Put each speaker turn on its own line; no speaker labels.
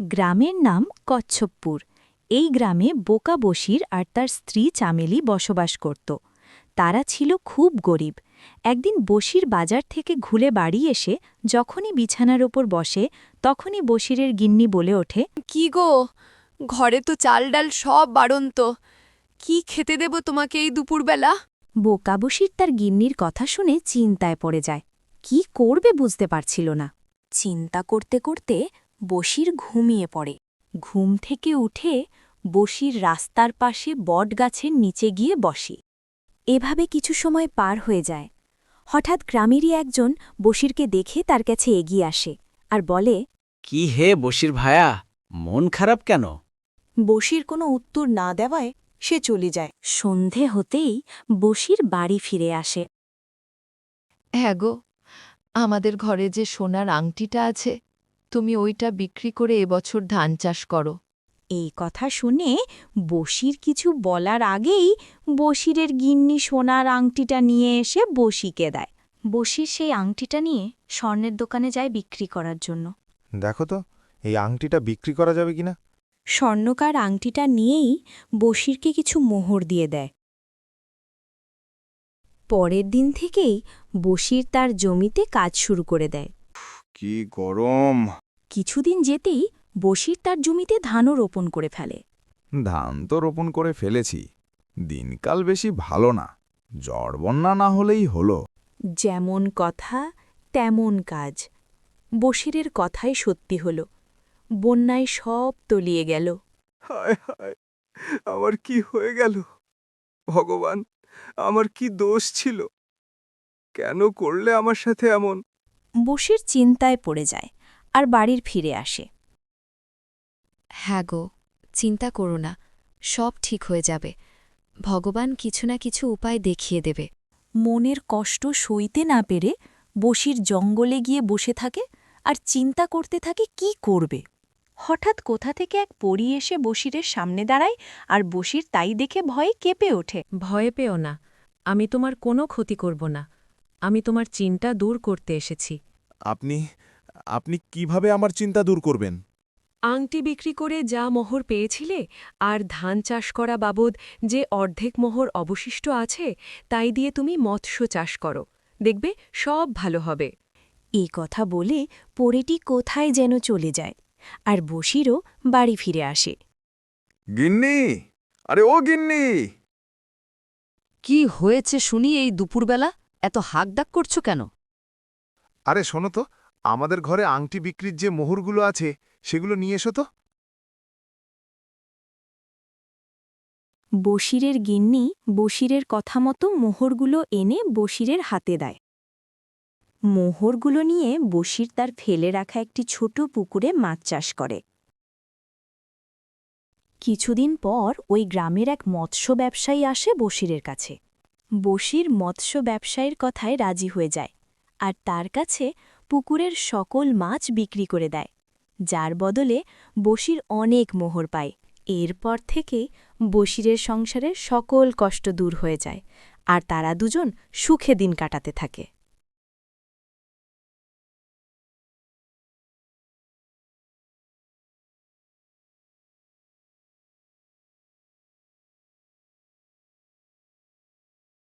গ্রামের নাম কচ্ছপপুর। এই গ্রামে বোকা বশির আর তার স্ত্রী চামেলি বসবাস করত। তারা ছিল খুব গরিব। একদিন বশির বাজার থেকে ঘুরে বাড়ি এসে যখনই বিছানার ওপর বসে তখনই বশিরের গিন্নি বলে ওঠে,
কি গো, ঘরে তো চাল ডাল সব বাড়ন্ত। কি খেতে দেব তোমাকে এই দুপুরবেলা?
বোকা বশির তার গিন্নির কথা শুনে চিন্তায় পড়ে যায়। কি করবে বুঝতে পারছিল না। চিন্তা করতে করতে বশির ঘুমিয়ে পড়ে। ঘুম থেকে উঠে বশির রাস্তার পাশে বটগাছের নিচে গিয়ে বসে। এভাবে কিছু সময় পার হয়ে যায়। হঠাৎ গ্রামেরই একজন বশিরকে দেখে তার কাছে এগিয়ে আসে আর বলে,
কি হে বশির ভায়া, মন খারাপ কেন?
বশির কোনো উত্তর না দেওয়ায় সে চলে যায়। সন্ধে হতেই বশির বাড়ি ফিরে আসে।
হ্যাঁ গো, আমাদের ঘরে যে সোনার আংটিটা আছে, তুমি ওইটা বিক্রি করে এবছর ধান চাষ করো।
এই কথা শুনে বশির কিছু বলার আগেই বশিরের গিন্নি সোনার আংটিটা নিয়ে এসে বশিকে দেয়। বশির সেই আংটিটা নিয়ে স্বর্ণের দোকানে যায় বিক্রি করার জন্য।
দেখো তো এই আংটিটা বিক্রি করা যাবে কিনা।
স্বর্ণকার আংটিটা নিয়েই বশিরকে কিছু মোহর দিয়ে দেয়। পরের দিন থেকেই বশির তার জমিতে কাজ শুরু করে দেয়।
কি গরম!
কিছুদিন যেতেই বশির তার জমিতে ধানও রোপণ করে ফেলে।
ধান তো রোপণ করে ফেলেছি, দিনকাল বেশি ভালো না। ঝড় বন্যা না হলেই হলো।
যেমন কথা তেমন কাজ। বশিরের কথাই সত্যি হল। বন্যায় সব তলিয়ে গেল।
হায় হায়, আমার কি হয়ে গেল? ভগবান, আমার কি দোষ ছিল? কেন করলে আমার সাথে এমন?
বশির চিন্তায় পড়ে যায় আর বাড়ির ফিরে আসে।
হ্যাঁ গো, চিন্তা করো না, সব ঠিক হয়ে যাবে। ভগবান কিছু না কিছু উপায় দেখিয়ে দেবে।
মনের কষ্ট সইতে না পেরে বশির জঙ্গলে গিয়ে বসে থাকে আর চিন্তা করতে থাকে কি করবে। হঠাৎ কোথা থেকে এক পরী এসে বশিরের সামনে দাঁড়ায় আর বশির তাই দেখে ভয়ে কেঁপে ওঠে।
ভয় পেও না, আমি তোমার কোনো ক্ষতি করব না। আমি তোমার চিন্তা দূর করতে এসেছি।
আপনি আপনি কিভাবে আমার চিন্তা দূর করবেন?
আংটি বিক্রি করে যা মোহর পেয়েছিলে আর ধান চাষ করা বাবদ যে অর্ধেক মোহর অবশিষ্ট আছে তাই দিয়ে তুমি মৎস্য চাষ করো, দেখবে সব ভালো হবে।
এই কথা বলে পরীটি কোথায় যেন চলে যায় আর বশিরও বাড়ি ফিরে আসে।
গিন্নি, আরে ও গিন্নি!
কি হয়েছে শুনি এই দুপুরবেলা? এত হাঁকডাক করছো কেন?
আরে শোনো তো, আমাদের ঘরে আংটি বিক্রির যে মোহরগুলো আছে সেগুলো নিয়ে এসো তো।
বশিরের গিন্নি বশিরের কথা মতো মোহরগুলো এনে বশিরের হাতে দেয়। মোহরগুলো নিয়ে বশির তার ফেলে রাখা একটি ছোট পুকুরে মাছ চাষ করে। কিছুদিন পর ওই গ্রামের এক মৎস্য ব্যবসায়ী আসে বশিরের কাছে। বশির মৎস্য ব্যবসায়ীর কথায় রাজি হয়ে যায় আর তার কাছে পুকুরের সকল মাছ বিক্রি করে দেয়, যার বদলে বশির অনেক মোহর পায়। এরপর থেকে বশিরের সংসারের সকল কষ্ট দূর হয়ে যায় আর তারা দুজন সুখে দিন কাটাতে থাকে।